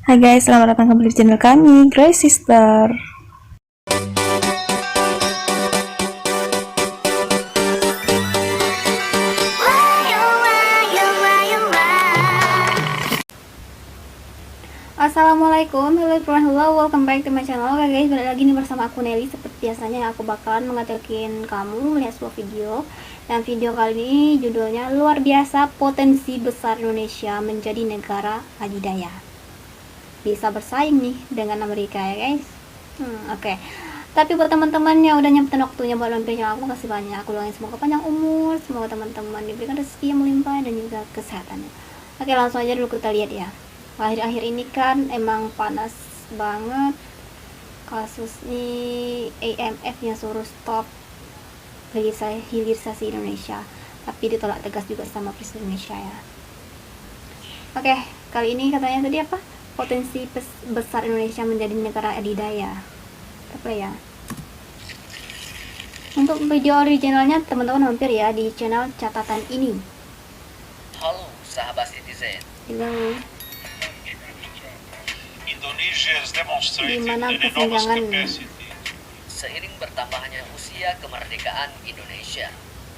Hai guys, selamat datang kembali di channel kami, Grace Sister. Assalamualaikum, hello, welcome back to my channel. Oke guys, balik lagi nih bersama aku Nelly. Seperti biasanya aku bakalan mengajakin kamu melihat sebuah video. Dan video kali ini judulnya luar biasa potensi besar Indonesia menjadi negara adidaya. Bisa bersaing nih dengan Amerika ya guys. Oke. Tapi buat teman-teman yang udah nyempetin waktunya buat mampir channel aku, kasih banyak. Aku doain semoga panjang umur, semoga teman-teman diberikan rezeki yang melimpah dan juga kesehatan. Oke, langsung aja dulu kita lihat ya. Akhir-akhir ini kan emang panas banget, kasus ini IMF yang suruh stop hilirisasi Indonesia, tapi ditolak tegas juga sama Presiden Indonesia ya. Oke, kali ini katanya tadi apa, potensi besar Indonesia menjadi negara adidaya. Apa ya, untuk video originalnya teman-teman mampir ya di channel catatan ini. Halo sahabat citizen. Halo. Di mana kesenjangan? Seiring bertambahnya usia kemerdekaan Indonesia,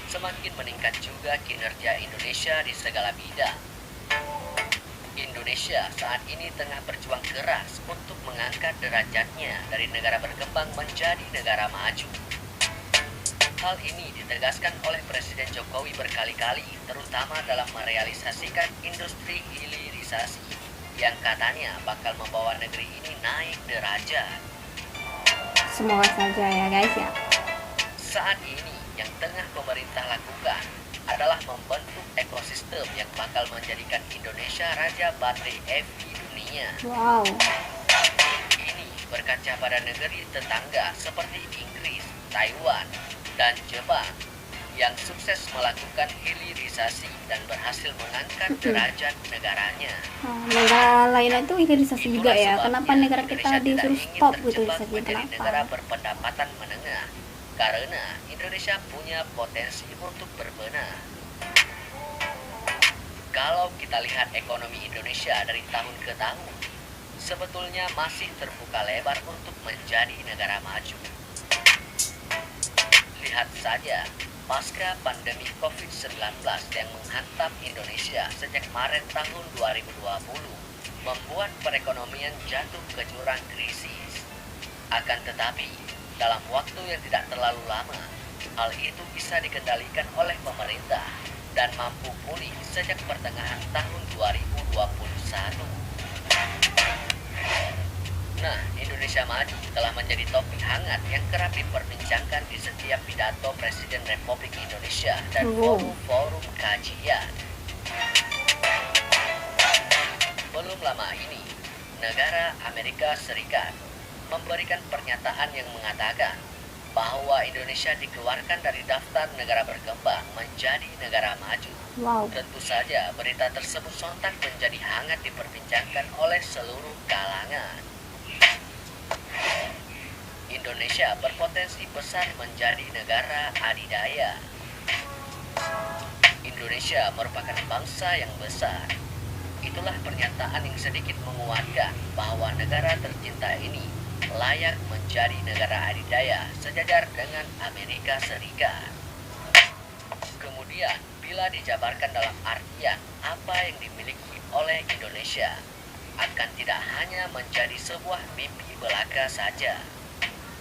semakin meningkat juga kinerja Indonesia di segala bidang. Indonesia saat ini tengah berjuang keras untuk mengangkat derajatnya dari negara berkembang menjadi negara maju. Hal ini ditegaskan oleh Presiden Jokowi berkali-kali, terutama dalam merealisasikan industri hilirisasi yang katanya bakal membawa negeri ini naik derajat. Semoga saja ya guys ya. Saat ini yang tengah pemerintah lakukan adalah membentuk ekosistem yang bakal menjadikan Indonesia raja baterai EV di dunia. Wow. Ini berkaca pada negeri tetangga seperti Inggris, Taiwan, dan Jepang yang sukses melakukan hilirisasi dan berhasil mengangkat derajat negaranya. Negara lain itu hilirisasi juga ya. Kenapa negara kita disuruh stop gitu menjadi negara berpendapatan menengah? Karena Indonesia punya potensi untuk berbenah. Kalau kita lihat ekonomi Indonesia dari tahun ke tahun, sebetulnya masih terbuka lebar untuk menjadi negara maju. Lihat saja, pasca pandemi COVID-19 yang menghantam Indonesia sejak Maret tahun 2020, membuat perekonomian jatuh ke jurang krisis. Akan tetapi, dalam waktu yang tidak terlalu lama, hal itu bisa dikendalikan oleh pemerintah dan mampu pulih sejak pertengahan tahun 2021. Nah, Indonesia Maju telah menjadi topik hangat yang kerap diperbincangkan di setiap pidato Presiden Republik Indonesia dan forum-forum kajian. Belum lama ini, negara Amerika Serikat memberikan pernyataan yang mengatakan bahwa Indonesia dikeluarkan dari daftar negara berkembang menjadi negara maju. Wow. Tentu saja berita tersebut sontak menjadi hangat diperbincangkan oleh seluruh kalangan. Indonesia berpotensi besar menjadi negara adidaya. Indonesia merupakan bangsa yang besar. Itulah pernyataan yang sedikit menguatkan bahwa negara tercinta ini layak menjadi negara adidaya sejajar dengan Amerika Serikat. Kemudian, bila dijabarkan dalam artian apa yang dimiliki oleh Indonesia, akan tidak hanya menjadi sebuah mimpi belaka saja,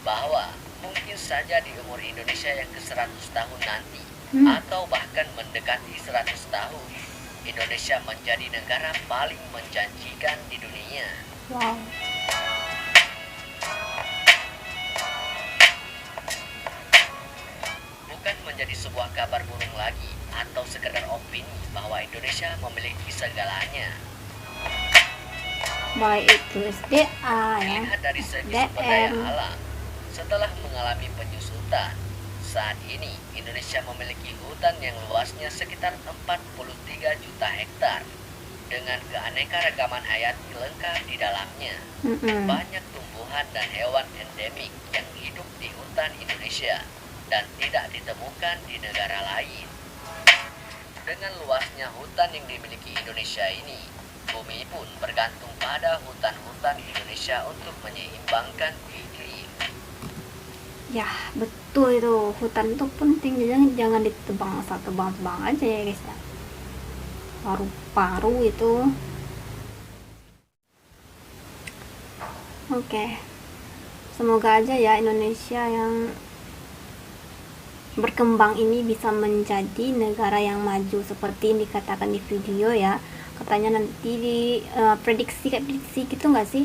bahwa mungkin saja di umur Indonesia yang ke-100 tahun nanti, atau bahkan mendekati 100 tahun, Indonesia menjadi negara paling menjanjikan di dunia. Wow. Bukan menjadi sebuah kabar burung lagi atau sekedar opini bahwa Indonesia memiliki segalanya. Baik itu SDA ya. Dilihat dari segi sumber daya alam, setelah mengalami penyusutan, saat ini Indonesia memiliki hutan yang luasnya sekitar 43 juta hektar dengan keanekaragaman hayati lengkap di dalamnya. Banyak tumbuhan dan hewan endemik yang hidup di hutan Indonesia dan tidak ditemukan di negara lain. Dengan luasnya hutan yang dimiliki Indonesia ini, bumi pun bergantung pada hutan-hutan Indonesia untuk menyeimbangkan iklim. Ya betul, itu hutan itu penting, jangan ditebang asal tebang-tebang aja ya guys ya. Paru-paru itu. Oke, semoga aja ya Indonesia yang berkembang ini bisa menjadi negara yang maju seperti yang dikatakan di video ya. Katanya nanti di prediksi gitu nggak sih,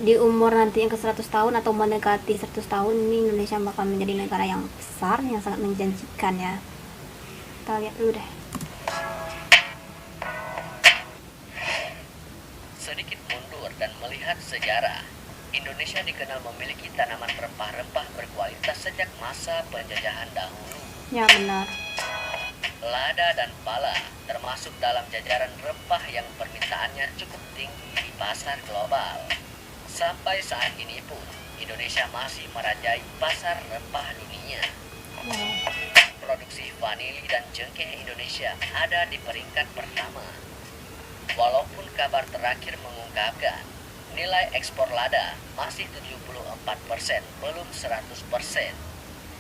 di umur nanti yang ke 100 tahun atau mendekati 100 tahun ini Indonesia bakal menjadi negara yang besar, yang sangat menjanjikan ya. Kita lihat dulu deh. Sedikit mundur dan melihat sejarah, Indonesia dikenal memiliki tanaman rempah-rempah berkualitas sejak masa penjajahan dahulu. Ya benar. Lada dan pala termasuk dalam jajaran rempah yang permintaannya cukup tinggi di pasar global. Sampai saat ini pun, Indonesia masih merajai pasar rempah dunia. Produksi vanili dan cengkeh Indonesia ada di peringkat pertama. Walaupun kabar terakhir mengungkapkan, nilai ekspor lada masih 74%, belum 100%.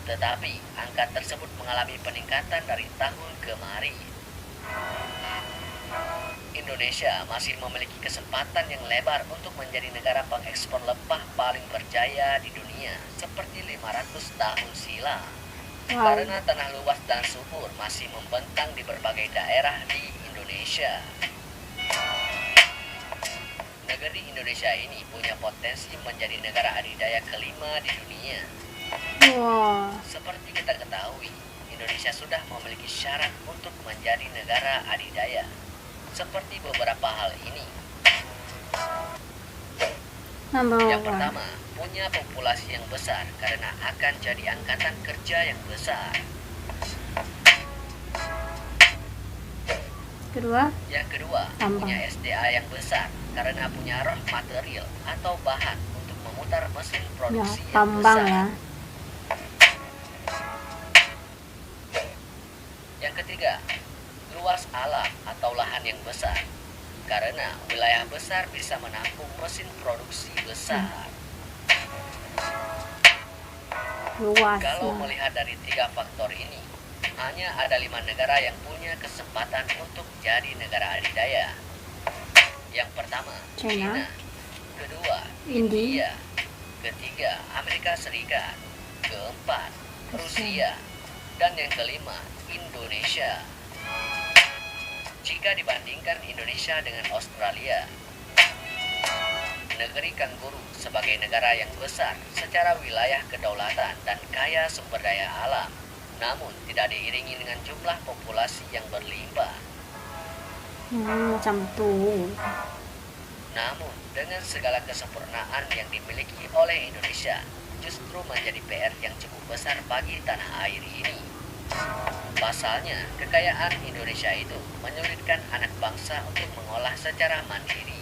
Tetapi, angka tersebut mengalami peningkatan dari tahun kemarin. Indonesia masih memiliki kesempatan yang lebar untuk menjadi negara pengekspor lempah paling berjaya di dunia seperti 500 tahun silam. Karena tanah luas dan subur masih membentang di berbagai daerah di Indonesia. Negeri Indonesia ini punya potensi menjadi negara adidaya kelima di dunia. Seperti kita ketahui, Indonesia sudah memiliki syarat untuk menjadi negara adidaya. Seperti beberapa hal ini. Yang pertama, punya populasi yang besar karena akan jadi angkatan kerja yang besar. Yang kedua, punya SDA yang besar karena punya raw material atau bahan untuk memutar mesin produksi yang besar. Ya. Yang ketiga, luas alam atau lahan yang besar karena wilayah besar bisa menampung mesin produksi besar. Kalau melihat dari tiga faktor ini, hanya ada 5 negara yang punya kesempatan untuk jadi negara adidaya. Yang pertama, China. Kedua, India. Ketiga, Amerika Serikat. Keempat, Rusia. Dan yang kelima, Indonesia. Jika dibandingkan Indonesia dengan Australia, negeri kanguru sebagai negara yang besar secara wilayah kedaulatan dan kaya sumber daya alam, namun tidak diiringi dengan jumlah populasi yang berlimpah. Macam tuh. Namun, dengan segala kesempurnaan yang dimiliki oleh Indonesia, justru menjadi PR yang cukup besar bagi tanah air ini. Pasalnya, kekayaan Indonesia itu menyulitkan anak bangsa untuk mengolah secara mandiri.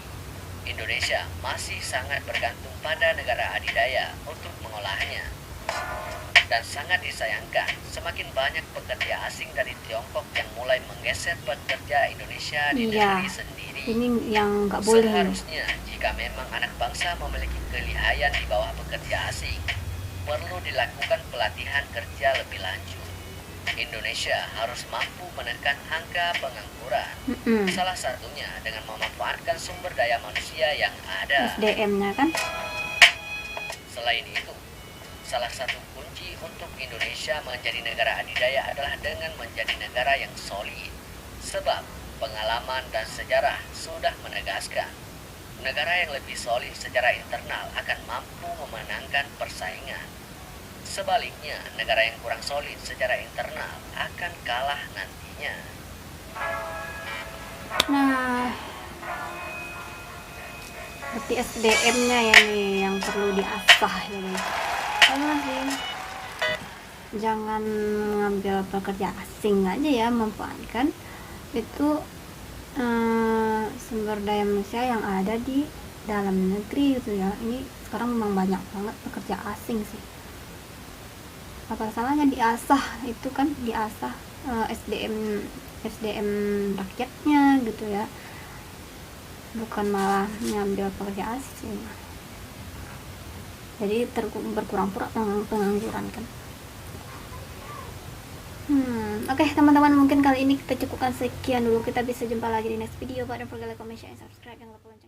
Indonesia masih sangat bergantung pada negara adidaya untuk mengolahnya. Dan sangat disayangkan, semakin banyak pekerja asing dari Tiongkok yang mulai menggeser pekerja Indonesia di negeri sendiri. Ini yang nggak boleh. Seharusnya, jika memang anak bangsa memiliki kelihayan di bawah pekerja asing, perlu dilakukan pelatihan kerja lebih lanjut. Indonesia harus mampu menekan angka pengangguran. Salah satunya dengan memanfaatkan sumber daya manusia yang ada. SDM-nya kan? Selain itu, salah satu kunci untuk Indonesia menjadi negara adidaya adalah dengan menjadi negara yang solid. Sebab pengalaman dan sejarah sudah menegaskan, negara yang lebih solid secara internal akan mampu memenangkan persaingan. Sebaliknya, negara yang kurang solid secara internal akan kalah nantinya. Nah, berarti SDM-nya ya nih yang perlu diasah ya guys. Sama sih, jangan ngambil pekerja asing aja ya, manfaatkan itu sumber daya manusia yang ada di dalam negeri gitu ya. Ini sekarang memang banyak banget pekerja asing sih. Apa salahnya diasah itu kan, diasah SDM rakyatnya gitu ya. bukan malah ngambil pekerja asing. Jadi berkurang pengangguran kan. Oke, teman-teman, mungkin kali ini kita cukupkan sekian dulu. Kita bisa jumpa lagi di next video. Don't forget like, comment, share, and subscribe. Jangan lupa lonceng.